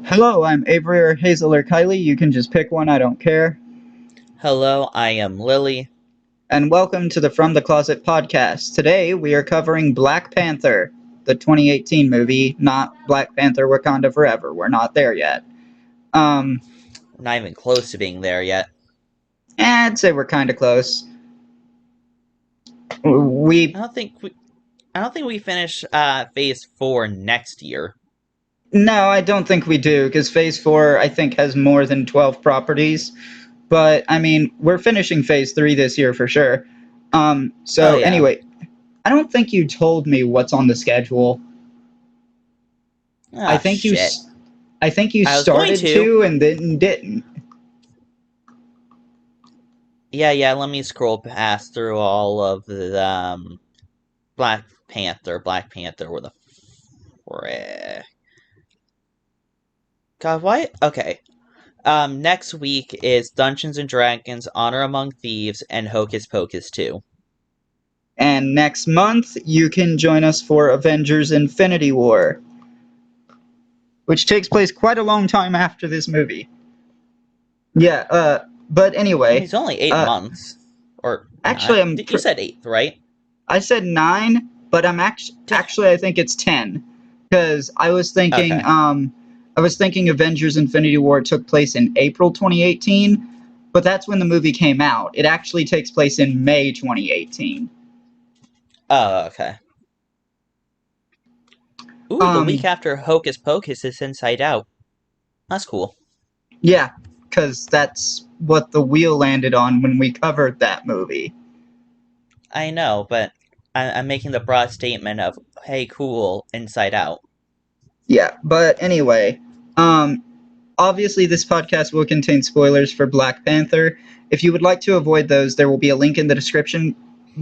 Hello, I'm Avery or Hazel or Kylie. You can just pick one, I don't care. Hello, I am Lily. And welcome to the From the Closet podcast. Today we are covering Black Panther, the 2018 movie, not Black Panther Wakanda Forever. We're not there yet. Um, We're not even close to being there yet. I'd say we're kind of close. I We don't think we I don't think we finish phase 4 next year. No, I don't think we do because Phase 4 I think has more than 12 properties. But I mean, we're finishing Phase 3 this year for sure. Oh So yeah. anyway, I don't think you told me what's on the schedule. I Ah think you shit. I think you I was going started to. to and then didn't. Yeah, let me scroll past through all of the Black Panther. Black Panther where the frick. God, why? Okay. Next week is Dungeons and Dragons, Honor Among Thieves, and Hocus Pocus 2. And next month, you can join us for Avengers Infinity War, which takes place quite a long time after this movie. Yeah, but I mean, anyway, it's only 8 uh, months. Or actually, not. You said 8th, right? I said 9, but actually I think it's 10, because Okay. I was thinking Avengers Infinity War took place in April 2018, but that's when the movie came out. It actually takes place in May 2018. Oh, okay. Ooh, the week Um, after Hocus Pocus is Inside Out. That's cool. Yeah, because that's what the wheel landed on when we covered that movie. I know, but I'm making the broad statement of, hey, cool, Inside Out. Yeah, but anyway, um, obviously this podcast will contain spoilers for Black Panther. If you would like to avoid those, there will be a link in the description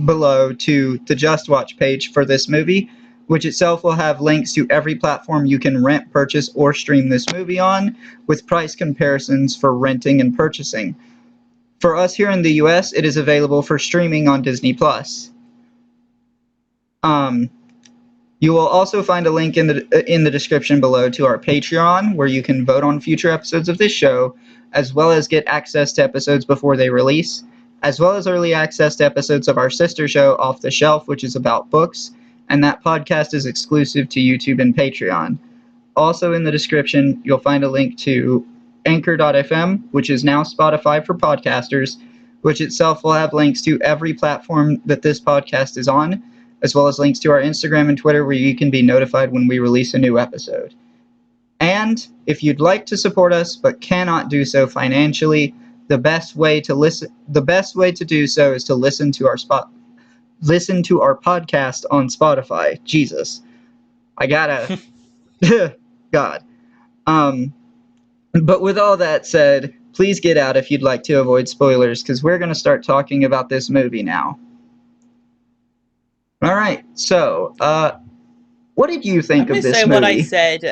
below to the Just Watch page for this movie, which itself will have links to every platform you can rent, purchase, or stream this movie on, with price comparisons for renting and purchasing. For us here in the US, it is available for streaming on Disney Plus. Um, you will also find a link in the description below to our Patreon, where you can vote on future episodes of this show, as well as get access to episodes before they release, as well as early access to episodes of our sister show, Off the Shelf, which is about books, and that podcast is exclusive to YouTube and Patreon. Also in the description, you'll find a link to Anchor.fm, which is now Spotify for podcasters, which itself will have links to every platform that this podcast is on, as well as links to our Instagram and Twitter where you can be notified when we release a new episode. And if you'd like to support us but cannot do so financially, the best way to do so is to listen to our podcast on Spotify. Jesus. I gotta God. Um but with all that said, please get out if you'd like to avoid spoilers because we're going to start talking about this movie now. All right. So, what did you think of this movie?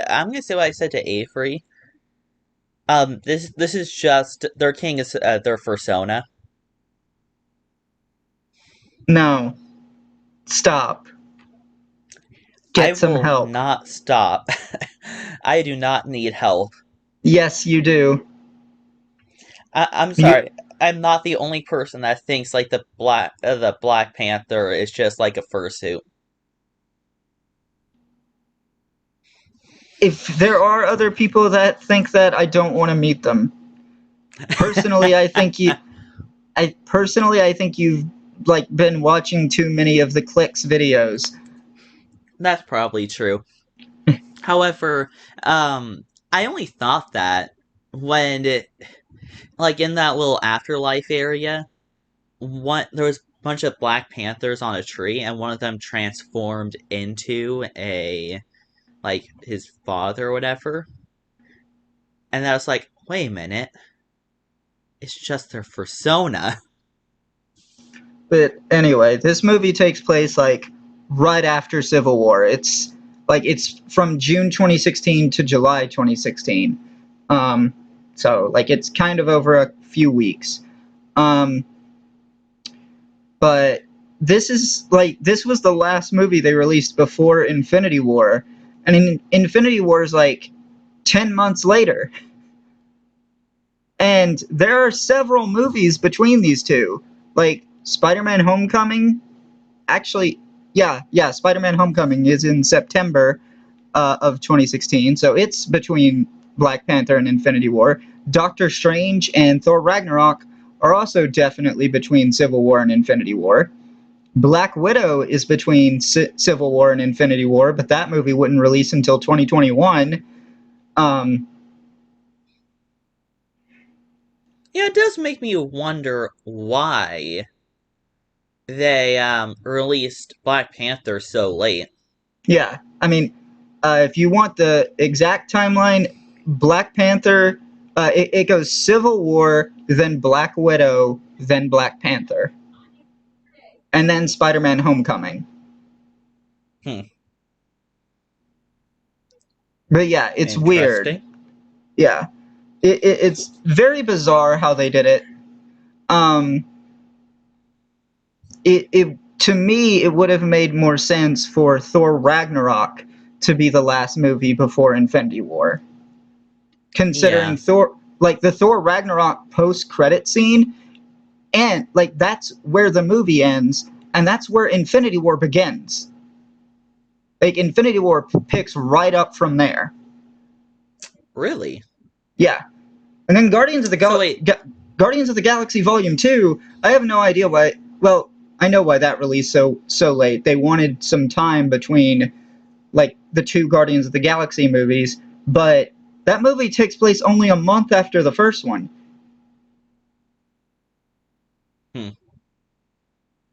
I'm gonna say what I said to Avery. This is just their king is their persona. No. Stop. I Get some will help. not stop. I do not need help. Yes, you do. I'm You sorry. I'm not the only person that thinks like the Black Panther is just like a fursuit. If there are other people that think that, I don't want to meet them. Personally, I think you've like been watching too many of the clicks videos. That's probably true. However, I only thought that when like in that little afterlife area, there was a bunch of Black Panthers on a tree, and one of them transformed into a like his father or whatever. And I was like, wait a minute, it's just their persona. But anyway, this movie takes place like right after Civil War. It's from June 2016 to July 2016. Um, so like it's kind of over a few weeks. Um, but this was the last movie they released before Infinity War, and Infinity War is like 10 months later. And there are several movies between these two. Like Spider-Man Homecoming, actually, yeah, Spider-Man Homecoming is in September of 2016, so it's between Black Panther and Infinity War. Doctor Strange and Thor Ragnarok are also definitely between Civil War and Infinity War. Black Widow is between Civil War and Infinity War, but that movie wouldn't release until 2021. Um, Yeah, it does make me wonder why they released Black Panther so late. yeah, I mean, if you want the exact timeline, Black Panther, it goes Civil War, then Black Widow, then Black Panther, and then Spider-Man Homecoming. Hmm, But yeah, it's weird. interesting. Yeah, it's very bizarre how they did it. Um, it to me it would have made more sense for Thor Ragnarok to be the last movie before Infinity War, considering Yeah, Thor, like the Thor Ragnarok post-credit scene, and like that's where the movie ends, and that's where Infinity War begins. Like Infinity War picks right up from there. really. Yeah, and then So wait, Guardians of the Galaxy Volume 2, I have no idea why. Well, I know why that released so late. They wanted some time between like the two Guardians of the Galaxy movies, but that movie takes place only a month after the first one. hmm,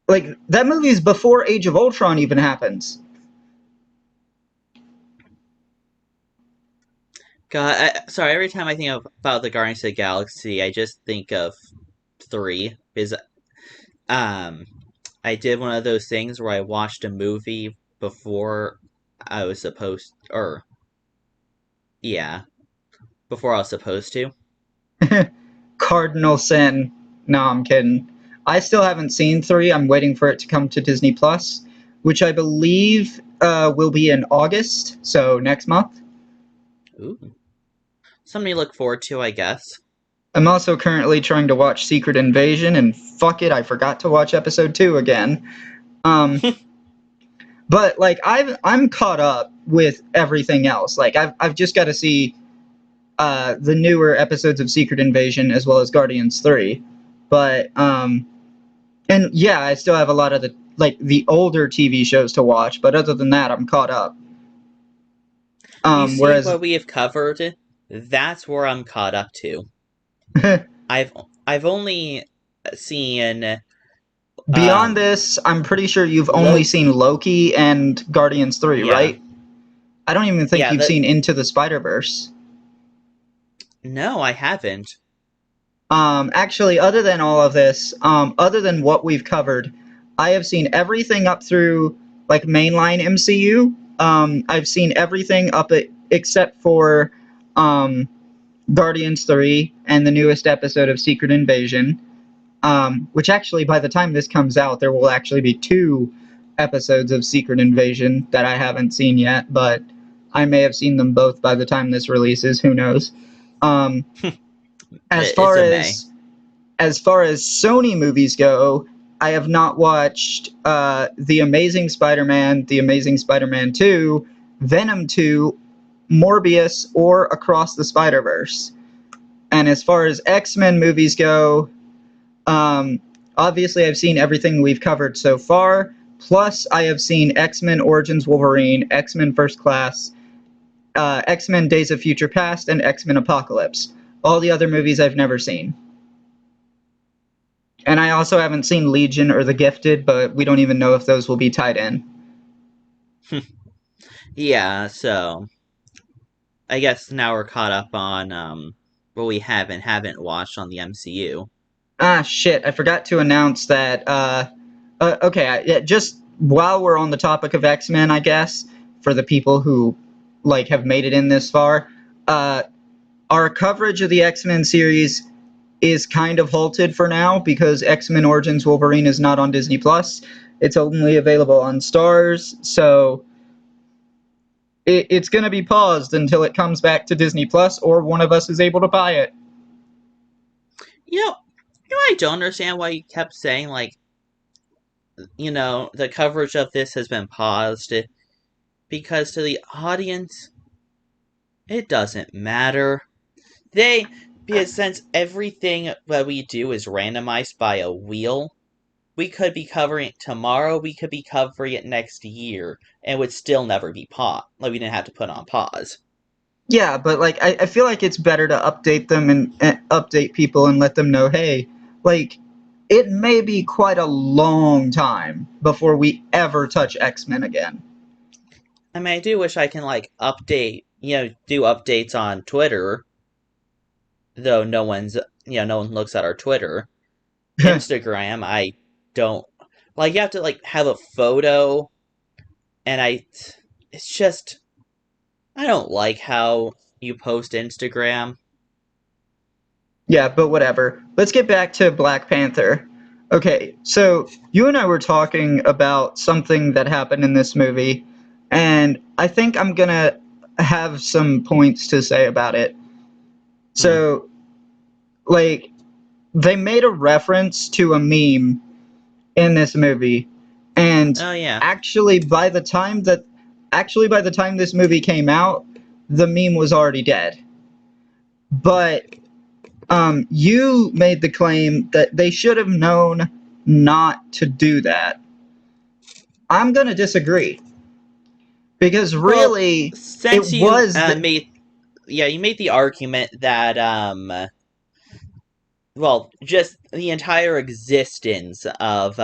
Like that movie is before Age of Ultron even happens. God, sorry. Every time I think about the Guardians of the Galaxy, I just think of three. Because um, I did one of those things where I watched a movie before I was supposed, or yeah, before I was supposed to. Cardinal sin. No, I'm kidding. I still haven't seen 3. I'm waiting for it to come to Disney Plus, which I believe will be in August, so next month. Ooh, something to look forward to, I guess. I'm also currently trying to watch Secret Invasion, and fuck it, I forgot to watch episode 2 again. Um, but like I'm caught up with everything else. Like I've just got to see the newer episodes of Secret Invasion as well as Guardians 3. But and yeah, I still have a lot of the older TV shows to watch, but other than that, I'm caught up. You see Whereas what we have covered? That's where I'm caught up to. I've I've only seen beyond um this, I'm pretty sure you've only Lo seen Loki and Guardians 3, yeah. right? I don't even think Yeah, you've that seen Into the Spider-Verse. no, I haven't. Actually, other than all of this, other than what we've covered, I have seen everything up through like mainline MCU. I've seen everything except for um, Guardians 3 and the newest episode of Secret Invasion. Which actually, by the time this comes out, there will actually be 2 episodes of Secret Invasion that I haven't seen yet, but I may have seen them both by the time this releases. Who knows? Um, as It's far a May. as as far as Sony movies go, I have not watched The Amazing Spider-Man, The Amazing Spider-Man 2, Venom 2, Morbius, or Across the Spider-Verse. And as far as X-Men movies go, um, obviously I've seen everything we've covered so far. Plus, I have seen X-Men Origins Wolverine, X-Men First Class, X-Men Days of Future Past, and X-Men Apocalypse. All the other movies I've never seen. And I also haven't seen Legion or The Gifted, but we don't even know if those will be tied in. Yeah, so I guess now we're caught up on what we haven't watched on the MCU. Ah, shit! I forgot to announce that. Okay, yeah, just while we're on the topic of X-Men, I guess for the people who like have made it in this far, uh, our coverage of the X-Men series is kind of halted for now because X-Men Origins Wolverine is not on Disney Plus. It's only available on Stars, so it's going to be paused until it comes back to Disney Plus or one of us is able to buy it. You know, I don't understand why you kept saying like, the coverage of this has been paused, because to the audience, it doesn't matter. Because since everything that we do is randomized by a wheel, we could be covering it tomorrow, we could be covering it next year, and it would still never be paused. Like, we didn't have to put on pause. Yeah, but like I feel like it's better to update them and update people and let them know, hey, like it may be quite a long time before we ever touch X-Men again. I mean, I do wish I can, like, do updates on Twitter, though no one looks at our Twitter. Instagram, I don't. Like, you have to, like, have a photo, and it's just. I don't like how you post Instagram. Yeah, but whatever. Let's get back to Black Panther. Okay, so you and I were talking about something that happened in this movie, and I think I'm gonna have some points to say about it. Hmm. So, like, they made a reference to a meme in this movie, and Oh, yeah. actually, by the time this movie came out, the meme was already dead. But you made the claim that they should have known not to do that. I'm going to disagree because Well, really, it since you was you made the argument that, well, just the entire existence of,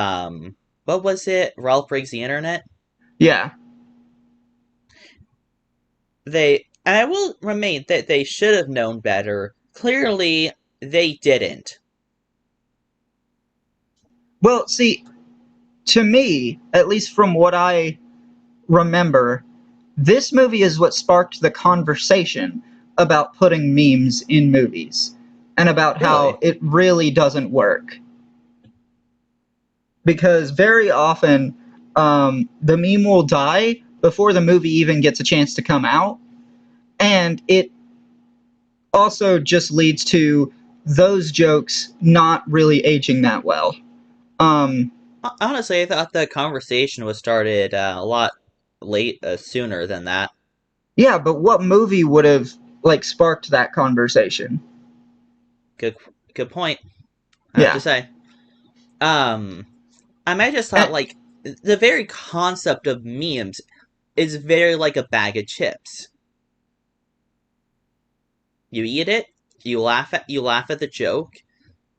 what was it? Ralph Breaks the Internet? yeah. And I will remain that they should have known better. Clearly, they didn't. Well, see, to me, at least from what I remember, this movie is what sparked the conversation about putting memes in movies and about how Really? it really doesn't work. Because very often, the meme will die before the movie even gets a chance to come out, and it also just leads to those jokes not really aging that well. Um, Honestly, I thought the conversation was started a lot sooner than that. yeah, but what movie would have like sparked that conversation? Good, good point. I have to Yeah, say. Um, I just thought and, like the very concept of memes is very like a bag of chips. You eat it, you laugh at the joke,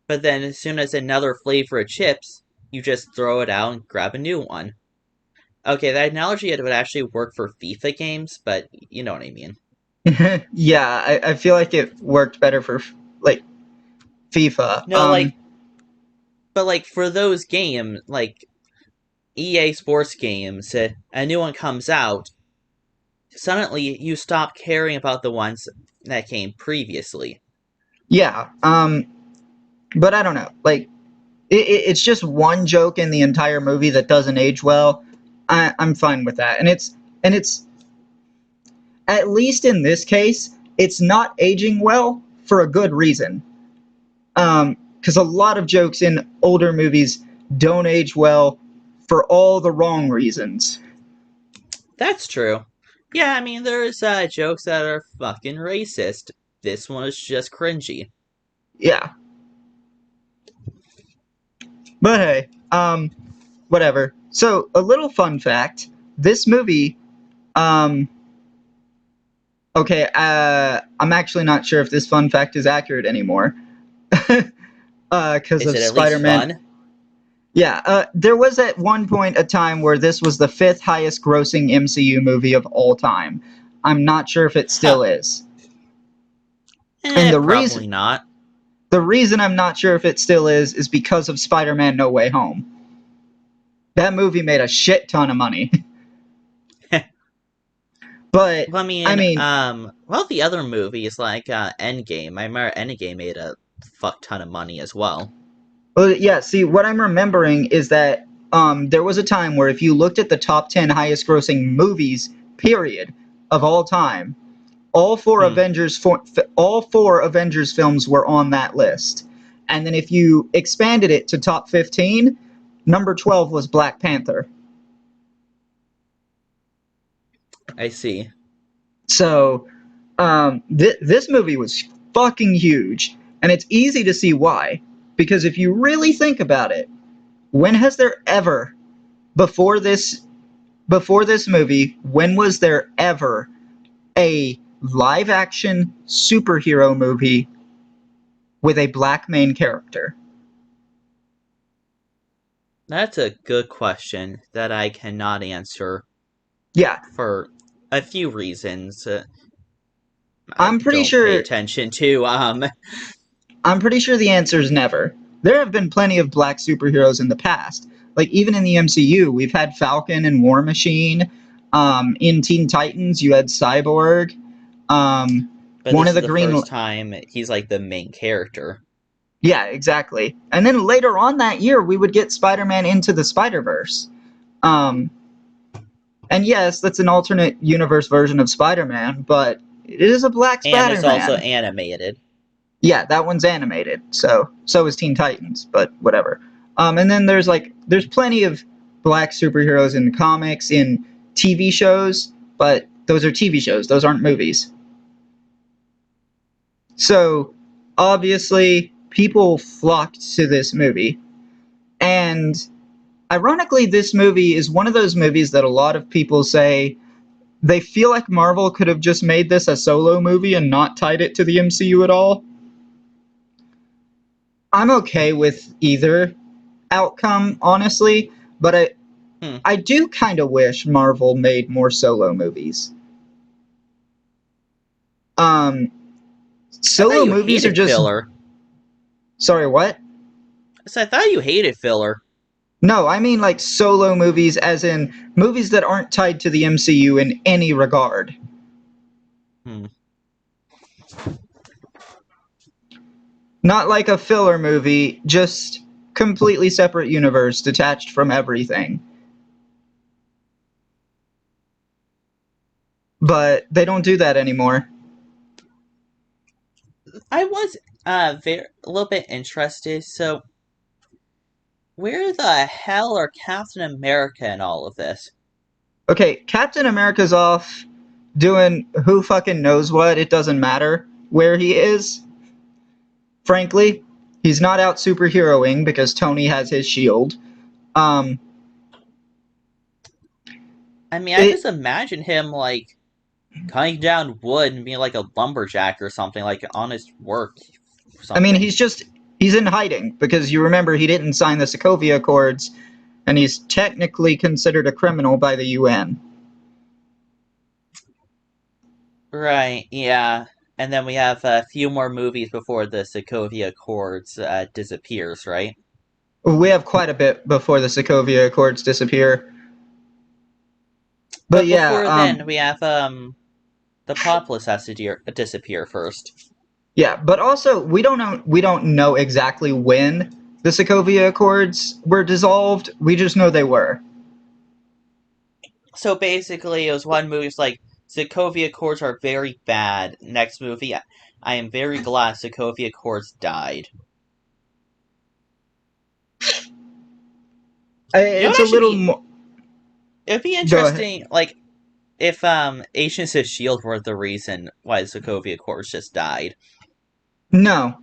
but then as soon as another flavor of chips, you just throw it out and grab a new one. Okay, that analogy would actually work for FIFA games, but you know what I mean. yeah, I feel like it worked better for like FIFA. No, but like for those games, like EA Sports games, a new one comes out, suddenly you stop caring about the ones that came previously. Yeah, but I don't know. Like, it's just one joke in the entire movie that doesn't age well. I'm fine with that, and it's at least in this case, it's not aging well for a good reason. Because a lot of jokes in older movies don't age well for all the wrong reasons. That's true. Yeah, I mean, there's jokes that are fucking racist. This one is just cringy. Yeah, but hey, whatever. So a little fun fact: this movie, um, okay, I'm actually not sure if this fun fact is accurate anymore. Because Is of it at least Spider-Man. fun? Yeah, there was at one point a time where this was the fifth highest grossing MCU movie of all time. I'm not sure if it Huh. still is. And Probably not. the reason I'm not sure if it still is because of Spider-Man No Way Home. That movie made a shit ton of money. But Well, I I mean, mean, well, the other movies like Endgame. I remember Endgame made a fuck ton of money as well. well, yeah, see what I'm remembering is that there was a time where if you looked at the top 10 highest grossing movies, period, of all time. Hmm. All four Avengers films were on that list. And then if you expanded it to top 15, number 12 was Black Panther. I see. So this movie was fucking huge, and it's easy to see why. Because if you really think about it, when has there ever before this movie, when was there ever a live action superhero movie with a black main character? That's a good question that I cannot answer Yeah, for a few reasons. I I'm pretty don't pay sure attention to. I'm pretty sure the answer is never. There have been plenty of black superheroes in the past. Like even in the MCU, we've had Falcon and War Machine. In Teen Titans, you had Cyborg. Um, But one this of is the the Green. first time he's like the main character. Yeah, exactly. And then later on that year, we would get Spider-Man Into the Spider-Verse. Um, and yes, that's an alternate universe version of Spider-Man, but it is a black And it's also Spider-Man. animated. Yeah, that one's animated. So is Teen Titans, but whatever. And then there's plenty of black superheroes in comics, in TV shows, but those are TV shows. Those aren't movies. So obviously, people flocked to this movie, and ironically, this movie is one of those movies that a lot of people say they feel like Marvel could have just made this a solo movie and not tied it to the MCU at all. I'm okay with either outcome, honestly, but I Hmm. I do kind of wish Marvel made more solo movies. Um, I thought Solo you movies are hated just filler. sorry, what? So I thought you hated filler. No, I mean like solo movies, as in movies that aren't tied to the MCU in any regard. Hmm. Not like a filler movie, just completely separate universe detached from everything. But they don't do that anymore. I was a little bit interested. So where the hell are Captain America in all of this? Okay, Captain America's off doing who fucking knows what. It doesn't matter where he is. Frankly, he's not out superheroing because Tony has his shield. Um, I mean, I it. just imagine him like cutting down wood and being like a lumberjack or something, like honest work or I mean, something. he's in hiding because you remember he didn't sign the Sokovia Accords, and he's technically considered a criminal by the UN. Right, yeah. And then we have a few more movies before the Sokovia Accords disappears, right? We have quite a bit before the Sokovia Accords disappear. But But yeah, before then, we have the populace has to disappear first. yeah, but also we don't know exactly when the Sokovia Accords were dissolved. We just know they were. So basically, it was one movie. It's like Sokovia Accords are very bad. Next movie, I am very glad Sokovia Accords died. You know It's what a actually little be? more. It'd be Go ahead. interesting, like if Agents of Shield were the reason why the Sokovia Accords just died. No,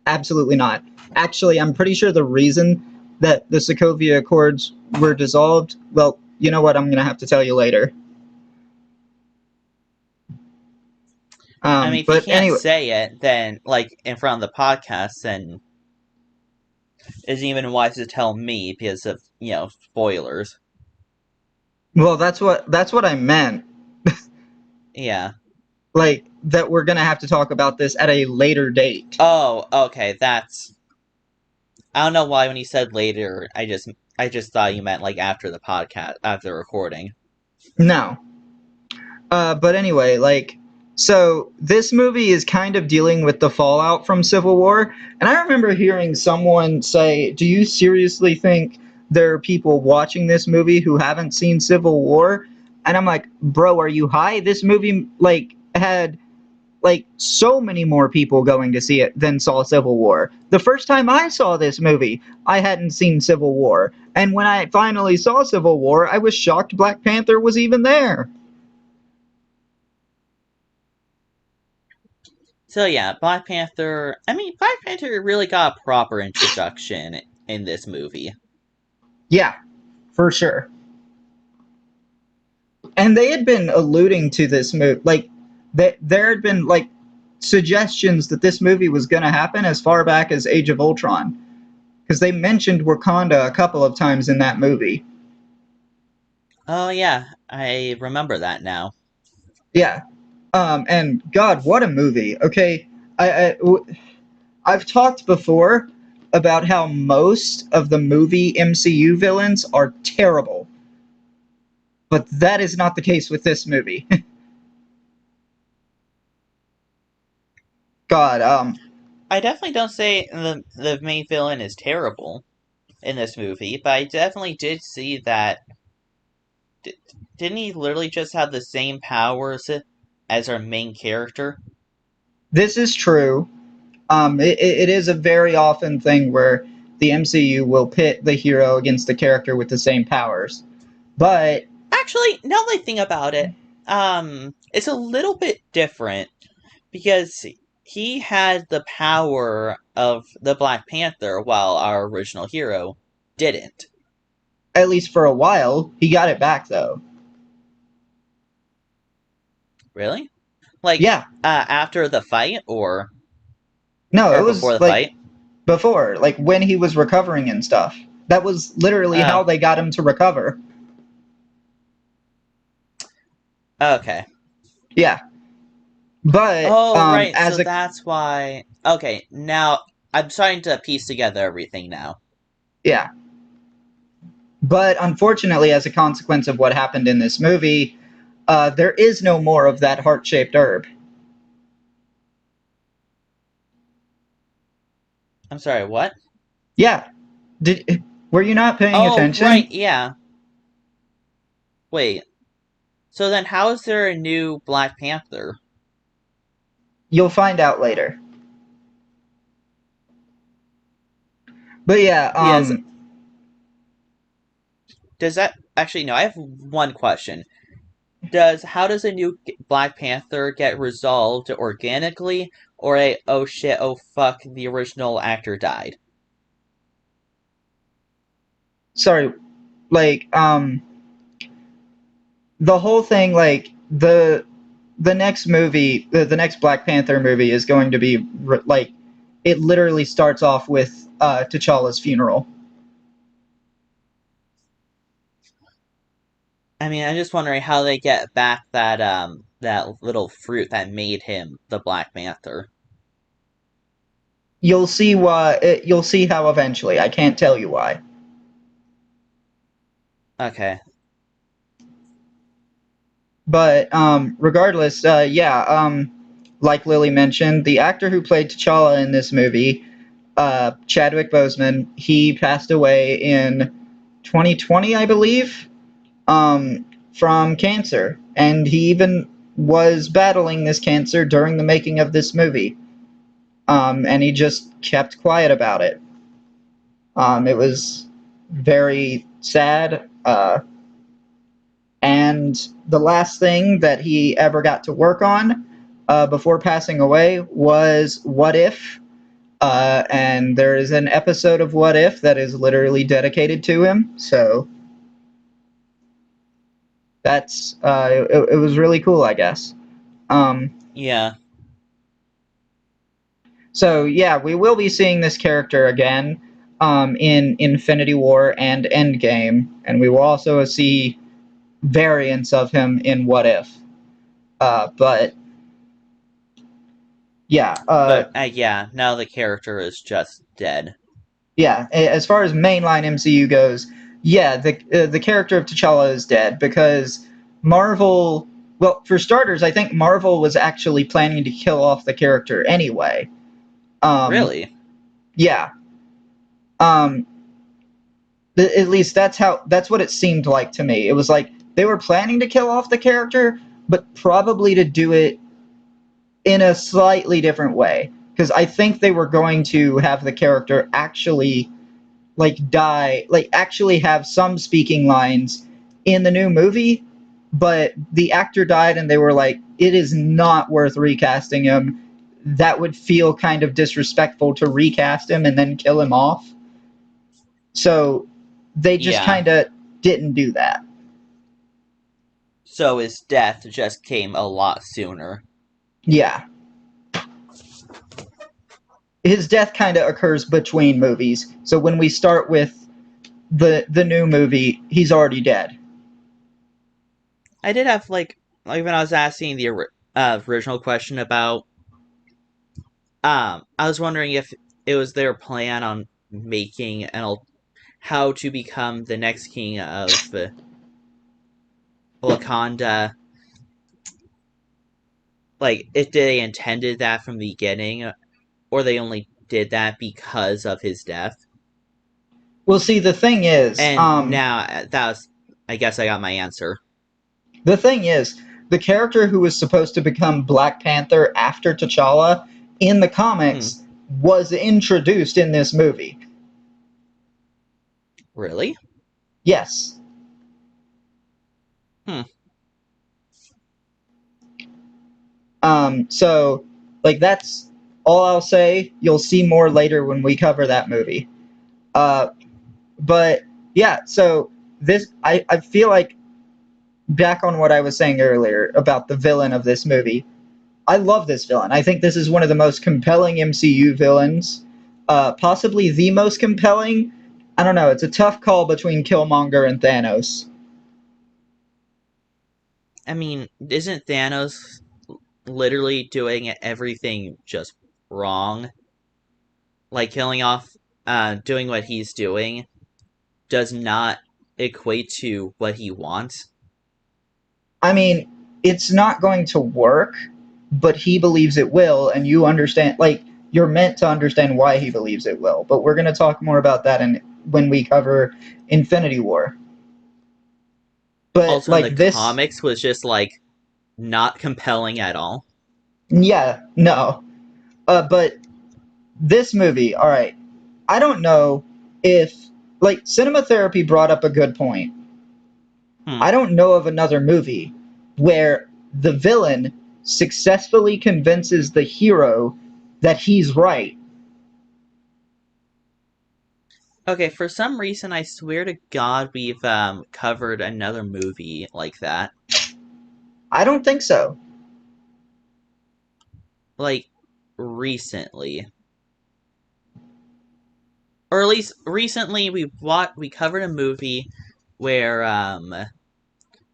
absolutely not. Actually, I'm pretty sure the reason that the Sokovia Accords were dissolved. Well, you know what? I'm gonna have to tell you later. I mean, if you But can't anyway, say it, then like in front of the podcast, then isn't even wise to tell me because of spoilers. well, that's what I meant. Yeah. Like that we're gonna have to talk about this at a later date. Oh, okay. That's I don't know why when you said later, I just thought you meant like after the podcast, after the recording. No, but anyway, so this movie is kind of dealing with the fallout from Civil War, and I remember hearing someone say, "Do you seriously think there are people watching this movie who haven't seen Civil War?" And I'm like, bro, are you high? This movie had so many more people going to see it than saw Civil War. The first time I saw this movie, I hadn't seen Civil War, and when I finally saw Civil War, I was shocked Black Panther was even there. So yeah, Black Panther. I mean, Black Panther really got a proper introduction in this movie. Yeah, for sure. And they had been alluding to this movie, there had been suggestions that this movie was going to happen as far back as Age of Ultron, because they mentioned Wakanda a couple of times in that movie. Oh yeah, I remember that now. Yeah. And God, what a movie. Okay, I've talked before about how most of the movie MCU villains are terrible, but that is not the case with this movie. God, I definitely don't say the main villain is terrible in this movie, but I definitely did see that. Didn't he literally just have the same powers as our main character? this is true. It is a very often thing where the MCU will pit the hero against the character with the same powers. But Actually, now that I think about it, it's a little bit different because he had the power of the Black Panther while our original hero didn't. at least for a while, he got it back though. Really? Like Yeah, after the fight no, it or before was the fight? before, when he was recovering and stuff. That was literally Oh, how they got him to recover. okay. Yeah, but Oh, right. as So a that's why. Okay, now I'm starting to piece together everything now. yeah, but unfortunately, as a consequence of what happened in this movie, there is no more of that heart-shaped herb. I'm sorry, what? Yeah, did were you not paying Oh, right, attention? yeah. Wait. So then how is there a new Black Panther? You'll find out later. But yeah, Because does that actually no, I have one question. Does how does a new Black Panther get resolved organically or a oh shit, oh fuck, the original actor died? sorry, like the whole thing, the next movie, the next Black Panther movie is going to be it literally starts off with T'Challa's funeral. I mean, I'm just wondering how they get back that little fruit that made him the Black Panther. You'll see why. You'll see how eventually. I can't tell you why. Okay. But regardless, yeah. Like Lily mentioned, the actor who played T'Challa in this movie, Chadwick Boseman, he passed away in 2020, I believe, from cancer, and he even was battling this cancer during the making of this movie, and he just kept quiet about it. It was very sad. And the last thing that he ever got to work on before passing away was What If? And there is an episode of What If that is literally dedicated to him. So it was really cool, I guess. Um, Yeah. so yeah, we will be seeing this character again in Infinity War and Endgame, and we will also see variants of him in What If. But yeah, But yeah, now the character is just dead. yeah. As far as mainline MCU goes, yeah, the character of T'Challa is dead because Marvel. Well, for starters, I think Marvel was actually planning to kill off the character anyway. Um, Really? yeah. Um, at least that's what it seemed like to me. It was like they were planning to kill off the character, but probably to do it in a slightly different way. Because I think they were going to have the character actually die, actually have some speaking lines in the new movie, but the actor died and they were like, it is not worth recasting him. That would feel kind of disrespectful to recast him and then kill him off. So they just Yeah. kind of didn't do that. So his death just came a lot sooner. Yeah. His death kind of occurs between movies. So when we start with the new movie, he's already dead. I did have when I was asking the original question about I was wondering if it was their plan on making how to become the next king of Wakanda. Like, if they intended that from the beginning, or they only did that because of his death. Well, see, And now that was, I guess I got my answer. the thing is, the character who was supposed to become Black Panther after T'Challa in the Hmm. comics was introduced in this movie. Really? Yes. Hmm. So, that's all I'll say. You'll see more later when we cover that movie. But yeah, so I feel like, back on what I was saying earlier about the villain of this movie, I love this villain. I think this is one of the most compelling MCU villains, possibly the most compelling. I don't know. It's a tough call between Killmonger and Thanos. I mean, isn't Thanos literally doing everything just wrong? Like, killing off, doing what he's doing does not equate to what he wants. I mean, it's not going to work, but he believes it will, and you understand. You're meant to understand why he believes it will. But we're going to talk more about that when we cover Infinity War. But Also, in the this, comics, was just not compelling at all. yeah, no. But this movie, all right. I don't know if cinema therapy brought up a good point. Hmm. I don't know of another movie where the villain successfully convinces the hero that he's right. Okay, for some reason, I swear to God, we've covered another movie like that. I don't think so. Like, recently. Or at least recently, we covered a movie where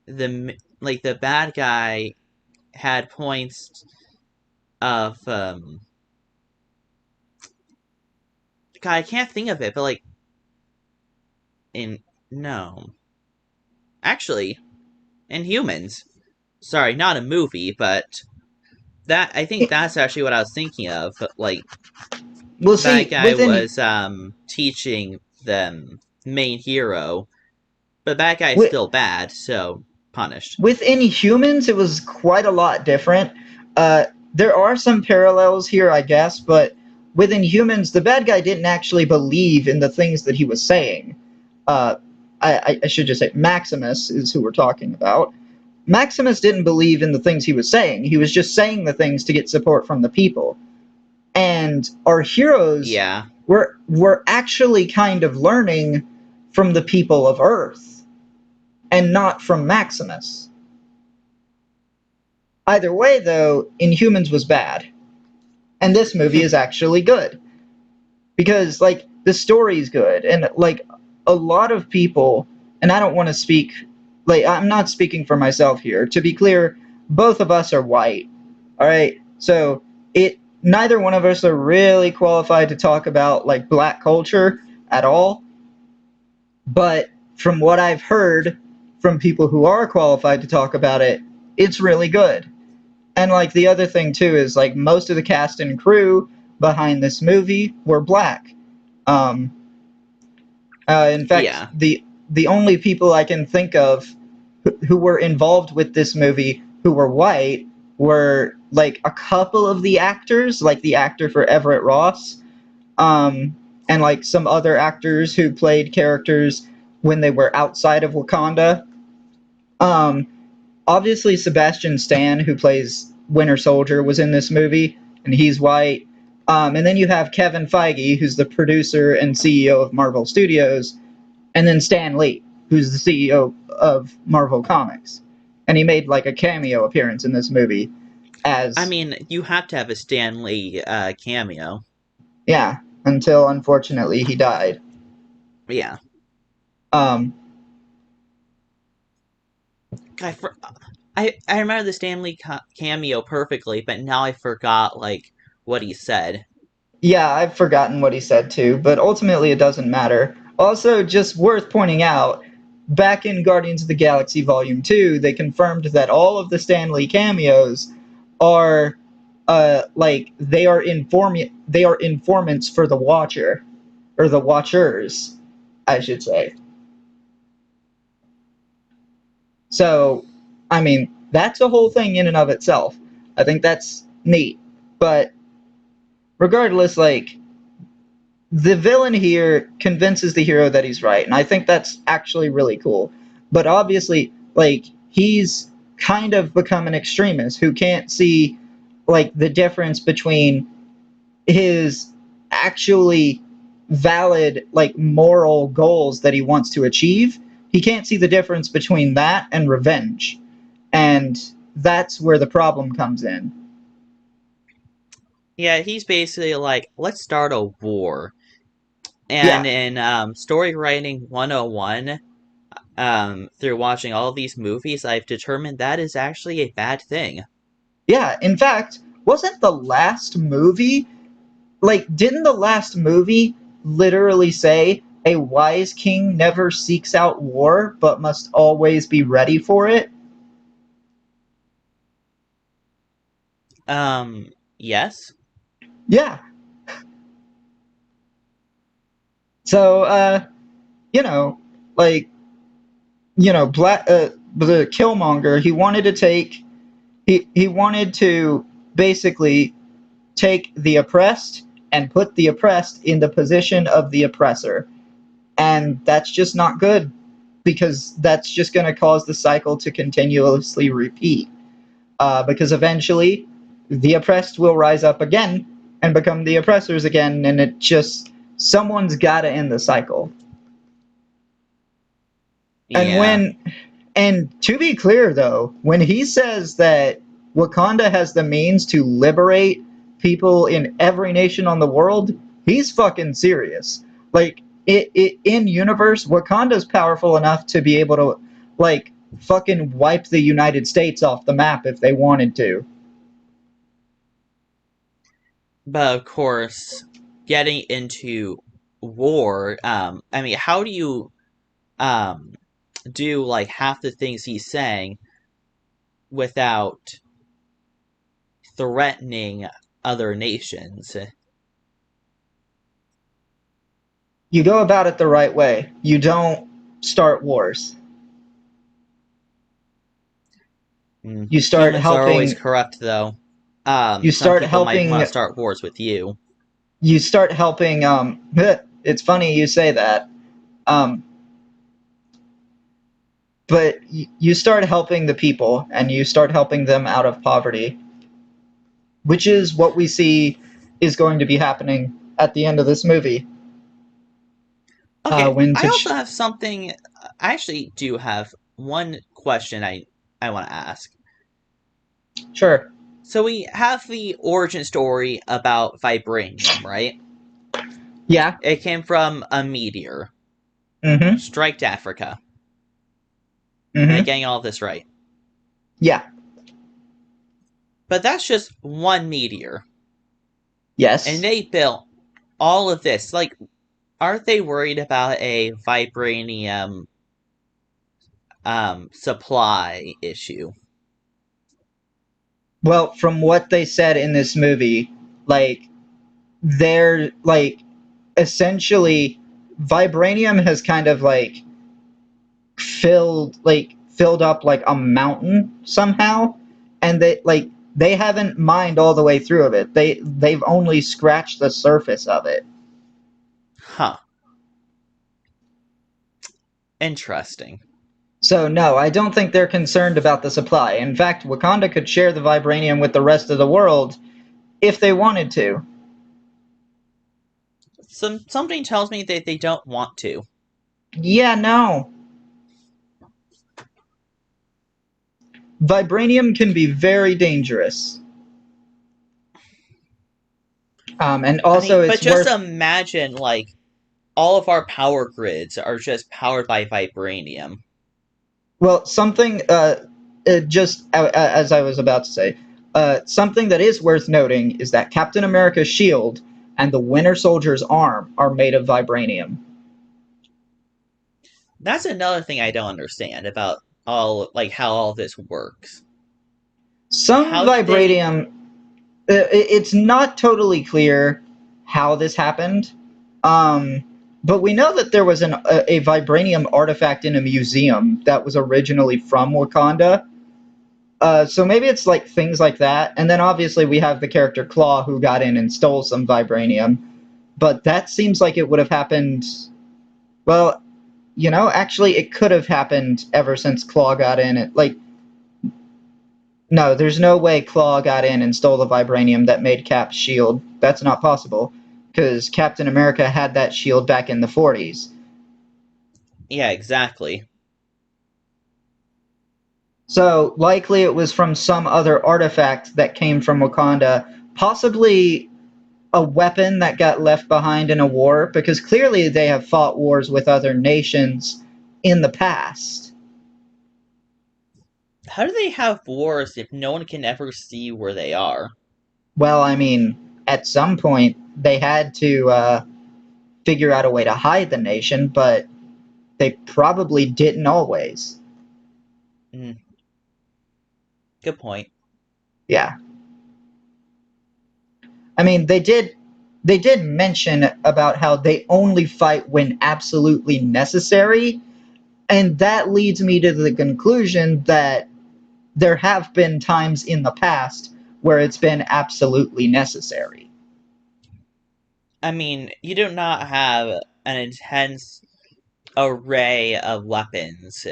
the bad guy had points of God, I can't think of it, but in no, actually, in Humans. Sorry, not a movie, but that I think that's actually what I was thinking of. Like, We'll bad see. guy was teaching the main hero, but bad guy's With, still bad, so punished. with Inhumans, it was quite a lot different. There are some parallels here, I guess, but with Inhumans, the bad guy didn't actually believe in the things that he was saying. Uh, I should just say Maximus is who we're talking about. Maximus didn't believe in the things he was saying. He was just saying the things to get support from the people. And our heroes Yeah. were actually kind of learning from the people of Earth and not from Maximus. Either way, though, Inhumans was bad. And this movie is actually good. Because, the story's good. And, a lot of people, and I don't want to speak, I'm not speaking for myself here. To be clear, both of us are white. Alright? So, neither one of us are really qualified to talk about, black culture at all. But from what I've heard from people who are qualified to talk about it, it's really good. And the other thing too is most of the cast and crew behind this movie were black. In fact, Yeah. the only people I can think of who were involved with this movie who were white were like a couple of the actors, like the actor for Everett Ross, um, and like some other actors who played characters when they were outside of Wakanda. Um, Obviously, Sebastian Stan, who plays Winter Soldier, was in this movie, and he's white. And then you have Kevin Feige, who's the producer and CEO of Marvel Studios, and then Stan Lee, who's the CEO of Marvel Comics. And he made like a cameo appearance in this movie I as, mean, you have to have a Stan Lee cameo. yeah, until unfortunately he died. Yeah. Um, I, for, I remember the Stan Lee cameo perfectly, but now I forgot, like, what he said. yeah, I've forgotten what he said too, but ultimately it doesn't matter. Also, just worth pointing out, back in Guardians of the Galaxy Volume 2, they confirmed that all of the Stan Lee cameos are like they are informants for the Watcher, or the Watchers, I should say. So, I mean, that's a whole thing in and of itself. I think that's neat. But regardless, like, the villain here convinces the hero that he's right, and I think that's actually really cool. But obviously, like, he's kind of become an extremist who can't see like the difference between his actually valid like moral goals that he wants to achieve. He can't see the difference between that and revenge. And that's where the problem comes in. Yeah, he's basically like, let's start a war. And Yeah. in Story Writing 101, through watching all of these movies, I've determined that is actually a bad thing. Yeah, in fact, wasn't the last movie like didn't the last movie literally say a wise king never seeks out war but must always be ready for it? Yes? Yeah. So you know, like Black the Killmonger, he wanted to basically take the oppressed and put the oppressed in the position of the oppressor. And that's just not good because that's just going to cause the cycle to continuously repeat. Because eventually the oppressed will rise up again and become the oppressors again, and it just someone's got to end the cycle. And Yeah. when and to be clear though, when he says that Wakanda has the means to liberate people in every nation on the world, he's fucking serious. Like in universe, Wakanda's powerful enough to be able to like fucking wipe the United States off the map if they wanted to. But of course, getting into war, I mean, how do you um do like half the things he's saying without threatening other nations? You go about it the right way. You don't start wars. Mm. You start Humans are always helping corrupt, though. you Some start people might want helping to start wars with you. you start helping it's funny you say that. Um but you start helping the people and you start helping them out of poverty, which is what we see is going to be happening at the end of this movie. Okay, When I also T'Ch- have something. I actually do have one question I want to ask. Sure. So we have the origin story about vibranium, right? Yeah. It came from a meteor, Mm-hmm. striked Africa. Am I Mm-hmm. getting all this right? Yeah. But that's just one meteor, and Yes. they built all of this. Like, aren't they worried about a vibranium supply issue? Well, from what they said in this movie, like they're like essentially vibranium has kind of like filled up like a mountain somehow, and they haven't mined all the way through of it. They've only scratched the surface of it. Huh. Interesting. So no, I don't think they're concerned about the supply. In fact, Wakanda could share the vibranium with the rest of the world if they wanted to. Something tells me that they don't want to. Yeah, no. Vibranium can be very dangerous. And I mean, also but it's just worth. imagine, like, all of our power grids are just powered by vibranium. Well, something, just as I was about to say, something that is worth noting is that Captain America's shield and the Winter Soldier's arm are made of vibranium. That's another thing I don't understand about all, like, how all this works. Some How did they? vibranium, it's not totally clear how this happened, um, but we know that there was a vibranium artifact in a museum that was originally from Wakanda. So maybe it's like things like that, and then obviously we have the character Claw who got in and stole some vibranium, but that seems like it would have happened. Well, actually, it could have happened ever since Claw got in. No, there's no way Claw got in and stole the vibranium that made Cap's shield. That's not possible, because Captain America had that shield back in the 40s. Yeah, exactly. So likely it was from some other artifact that came from Wakanda, possibly a weapon that got left behind in a war, because clearly they have fought wars with other nations in the past. How do they have wars if no one can ever see where they are? Well, I mean, at some point they had to figure out a way to hide the nation, but they probably didn't always. Mm, good point. Yeah. I mean, they did mention about how they only fight when absolutely necessary, and that leads me to the conclusion that there have been times in the past where it's been absolutely necessary. I mean, you do not have an intense array of weapons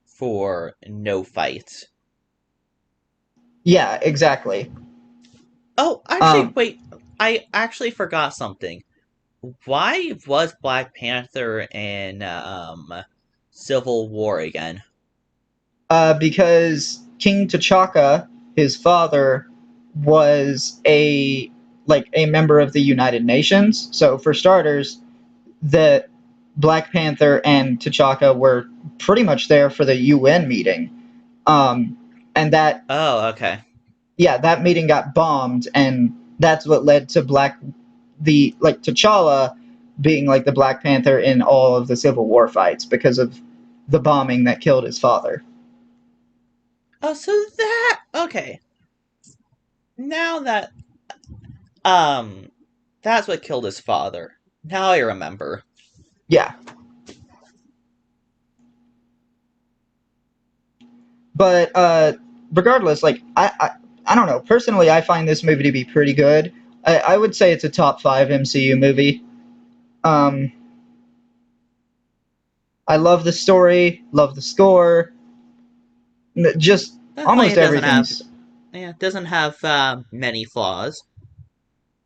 for no fight. Yeah, exactly. Oh, actually, Um, wait. I actually forgot something. Why was Black Panther in Civil War again? because King T'Chaka, his father, was a member of the United Nations. So for starters, the Black Panther and T'Chaka were pretty much there for the UN meeting. Um, and that Oh, okay. yeah, that meeting got bombed, and that's what led to T'Challa being like the Black Panther in all of the Civil War fights because of the bombing that killed his father. Oh, so that okay. Now that um, that's what killed his father. Now I remember. Yeah, but regardless, I don't know. Personally, I find this movie to be pretty good. I would say it's a top 5 MCU movie. Um, I love the story, love the score, just Definitely, almost it doesn't have. everything's Yeah, it doesn't have many flaws.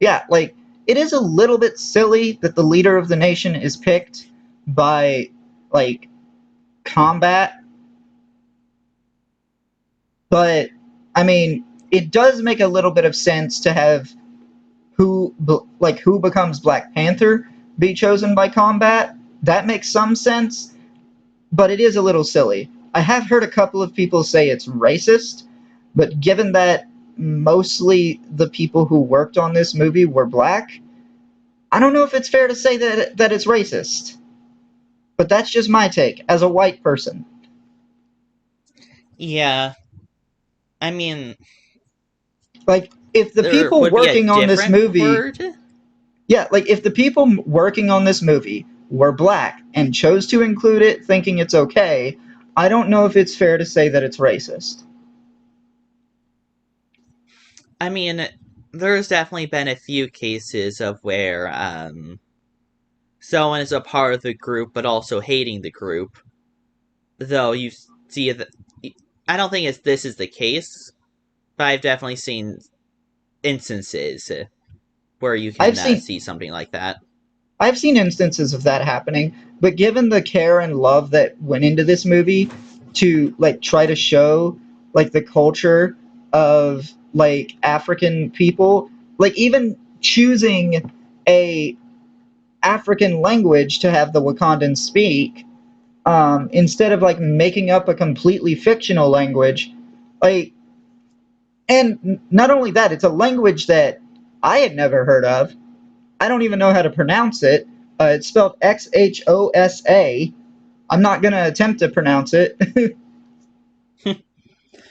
yeah. Like it is a little bit silly that the leader of the nation is picked by like combat, but I mean, it does make a little bit of sense to have who becomes Black Panther be chosen by combat. That makes some sense, but it is a little silly. I have heard a couple of people say it's racist, but given that mostly the people who worked on this movie were black, I don't know if it's fair to say that it's racist. But that's just my take as a white person. Yeah, I mean, Like if the there people would be a working on this different movie, word. yeah, like if the people working on this movie were black and chose to include it thinking it's okay, I don't know if it's fair to say that it's racist. I mean, there's definitely been a few cases of where someone is a part of the group but also hating the group. Though you see that, I don't think this is the case, but I've definitely seen instances where you I've can seen see something like that. I've seen instances of that happening, but given the care and love that went into this movie to like try to show like the culture of like African people, like even choosing a African language to have the Wakandans speak, instead of like making up a completely fictional language, like, and not only that, it's a language that I had never heard of. I don't even know how to pronounce it. It's spelled Xosa. I'm not going to attempt to pronounce it,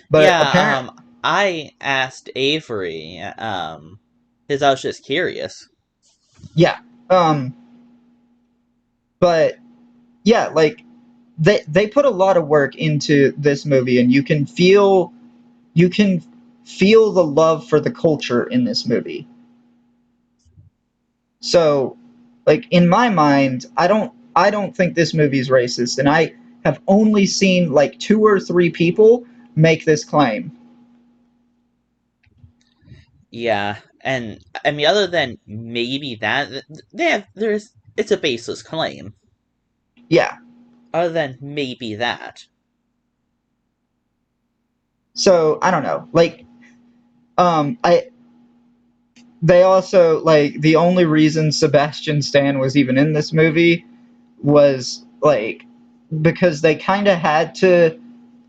but Yeah, apparent, I asked Avery, because I was just curious. yeah. Um, but yeah, like they put a lot of work into this movie, and you can feel the love for the culture in this movie. So, like in my mind, I don't think this movie is racist, and I have only seen like two or three people make this claim. Yeah, and I mean, other than maybe that, there's it's a baseless claim. Yeah. Other than maybe that. So I don't know. Like, I they also like the only reason Sebastian Stan was even in this movie was like because they kind of had to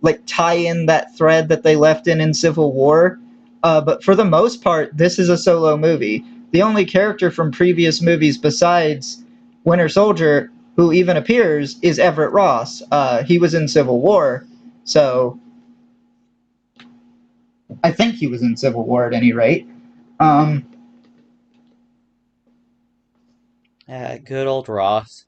like tie in that thread that they left in Civil War. But for the most part, this is a solo movie. The only character from previous movies besides Winter Soldier who even appears is Everett Ross. He was in Civil War, so I think he was in Civil War at any rate. Um, Good old Ross.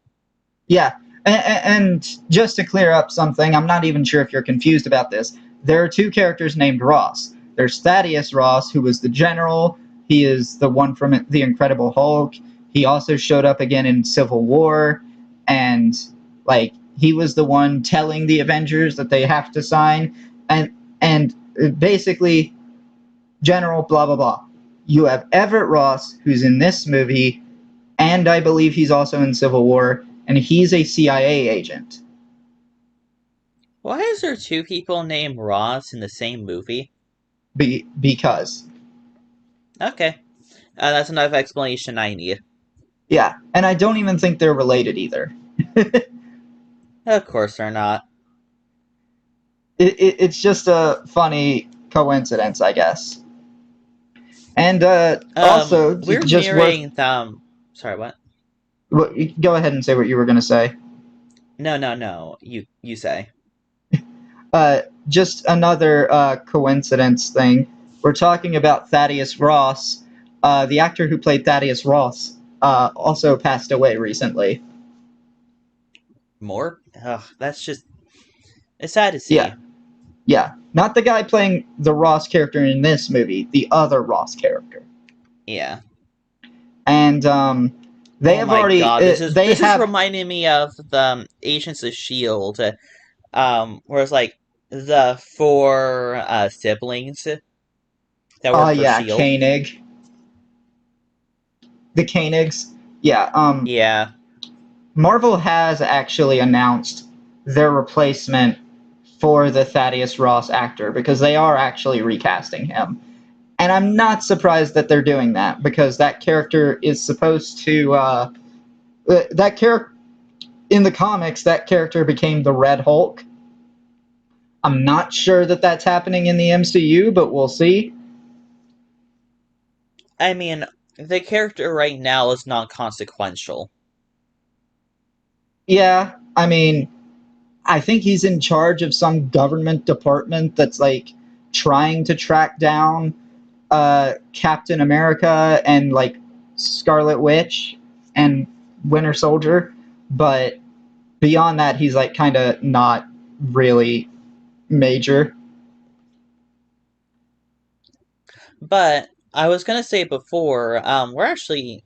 Yeah, and just to clear up something, I'm not even sure if you're confused about this. There are two characters named Ross. There's Thaddeus Ross, who was the general. He is the one from The Incredible Hulk. He also showed up again in Civil War, and like he was the one telling the Avengers that they have to sign, and basically General blah blah blah. You have Everett Ross, who's in this movie, and I believe he's also in Civil War, and he's a CIA agent. Why is there two people named Ross in the same movie? Because, Okay, that's enough explanation I need. yeah, and I don't even think they're related either. Of course they're not. It's just a funny coincidence, I guess. And also, We're just worth. nearing Sorry, what? Go ahead and say what you were going to say. No, no, no. You say. Just another coincidence thing. We're talking about Thaddeus Ross. The actor who played Thaddeus Ross also passed away recently. More? Ugh, that's just. It's sad to Yeah, see. yeah. Not the guy playing the Ross character in this movie, the other Ross character. Yeah. And they Oh have my already, god, they this is have, reminding me of the Agents of Shield, where it's like the four siblings that oh work for yeah, Shield. Koenig, the Koenigs. Yeah, Yeah. Marvel has actually announced their replacement for the Thaddeus Ross actor because they are actually recasting him. And I'm not surprised that they're doing that because that character is supposed to, that character, in the comics, that character became the Red Hulk. I'm not sure that that's happening in the MCU, but we'll see. I mean, the character right now is non consequential. Yeah, I mean, I think he's in charge of some government department that's like trying to track down Captain America and like Scarlet Witch and Winter Soldier, but beyond that, he's like kind of not. really major. But I was gonna say before, we're actually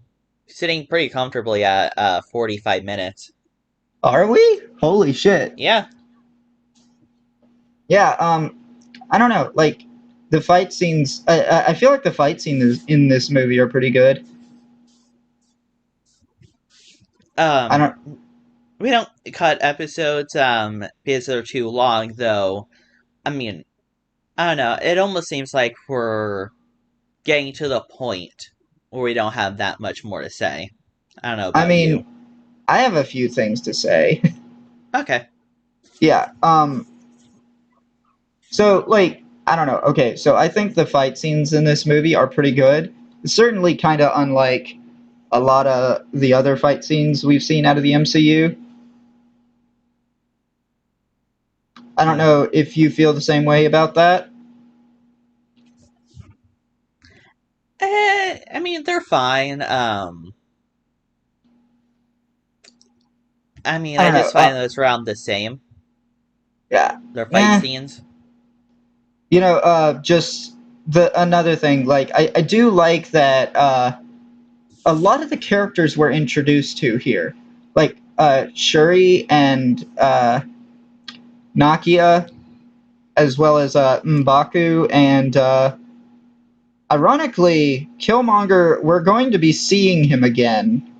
sitting pretty comfortably at 45 minutes. Are we? Holy shit. Yeah. Yeah, I don't know. Like, the fight scenes, I feel like the fight scenes in this movie are pretty good. I Um, don't, we don't cut episodes because they're too long, though. I mean, I don't know. It almost seems like we're getting to the point where we don't have that much more to say. I don't know I about you. mean, I have a few things to say. Okay. Yeah, so, like, I don't know. Okay, so I think the fight scenes in this movie are pretty good. Certainly kind of unlike a lot of the other fight scenes we've seen out of the MCU. I don't Hmm. know if you feel the same way about that. I mean, they're fine. I mean, I I don't know. just find those around the same. Yeah. Their fight Eh. scenes. Just the another thing, like I do like that a lot of the characters we're introduced to here, like Shuri and Nakia, as well as M'Baku and ironically Killmonger. We're going to be seeing him again,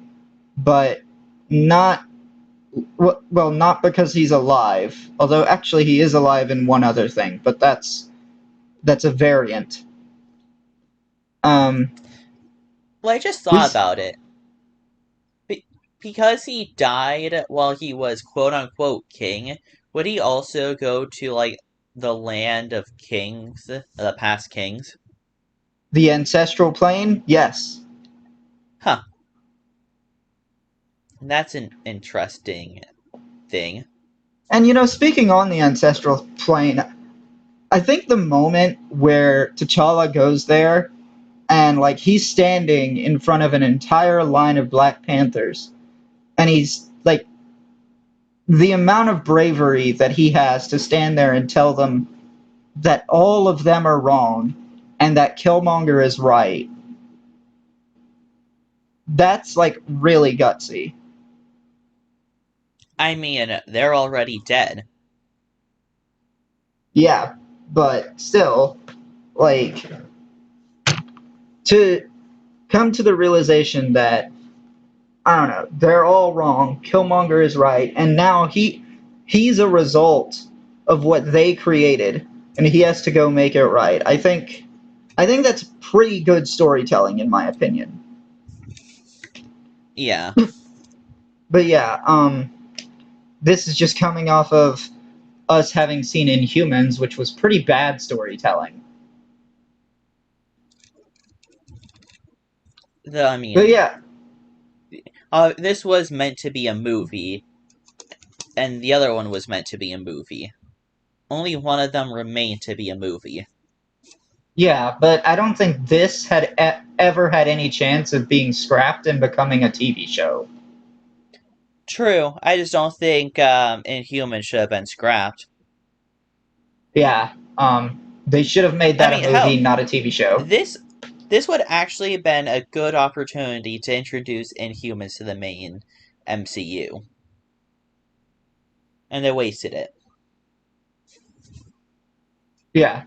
but not well, not because he's alive. Although actually he is alive in one other thing, but that's a variant. Um, Well, I just thought this about it. Be- because he died while he was quote unquote king, would he also go to, like, the land of kings, the past kings? the ancestral plane, yes. Huh. That's an interesting thing. And speaking on the ancestral plane, I think the moment where T'Challa goes there and like he's standing in front of an entire line of Black Panthers, and he's like the amount of bravery that he has to stand there and tell them that all of them are wrong and that Killmonger is right. That's like really gutsy. I mean, they're already dead. Yeah, but still, like to come to the realization that I don't know, they're all wrong. Killmonger is right, and now he's a result of what they created, and he has to go make it right. I think that's pretty good storytelling in my opinion. Yeah. But yeah, this is just coming off of us having seen Inhumans, which was pretty bad storytelling. I But mean, yeah, this was meant to be a movie, and the other one was meant to be a movie. Only one of them remained to be a movie. yeah, but I don't think this had ever had any chance of being scrapped and becoming a TV show. True, I just don't think Inhuman should have been scrapped. Yeah, they should have made I that a mean, movie, hell, not a TV show. this this would actually have been a good opportunity to introduce Inhumans to the main MCU, and they wasted it. Yeah,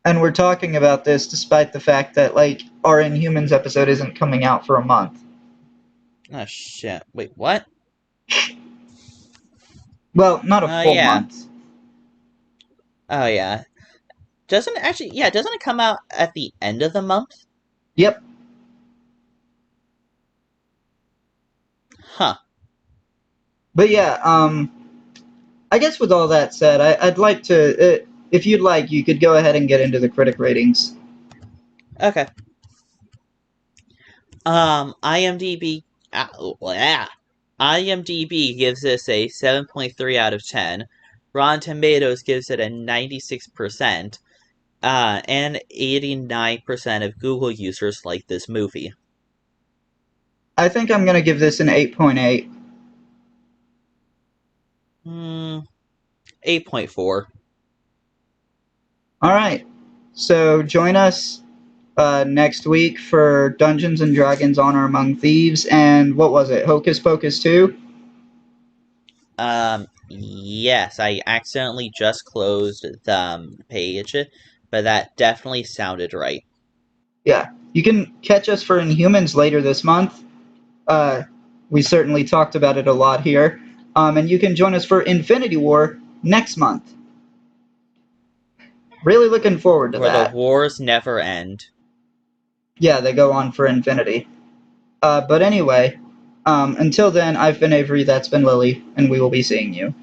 and we're talking about this despite the fact that like our Inhumans episode isn't coming out for a month. Oh shit! Wait, what? Well, not a full Yeah. month. Oh yeah. Doesn't actually, yeah, doesn't it come out at the end of the month? Yep. Huh. But yeah, I guess with all that said, I'd like to, if you'd like, you could go ahead and get into the critic ratings. Okay. IMDb. Yeah. IMDb gives this a 7.3 out of 10. Rotten Tomatoes gives it a 96%. And 89% of Google users like this movie. I think I'm gonna give this an 8.8. Hmm, 8.4. All right. So join us next week for Dungeons and Dragons: Honor Among Thieves, and what was it? Hocus Pocus 2? Yes, I accidentally just closed the page, but that definitely sounded right. Yeah. You can catch us for Inhumans later this month. Uh, we certainly talked about it a lot here. And you can join us for Infinity War next month. Really looking forward to Where the that. wars never end. Yeah, they go on for infinity. But anyway, until then, I've been Avery, that's been Lily, and we will be seeing you.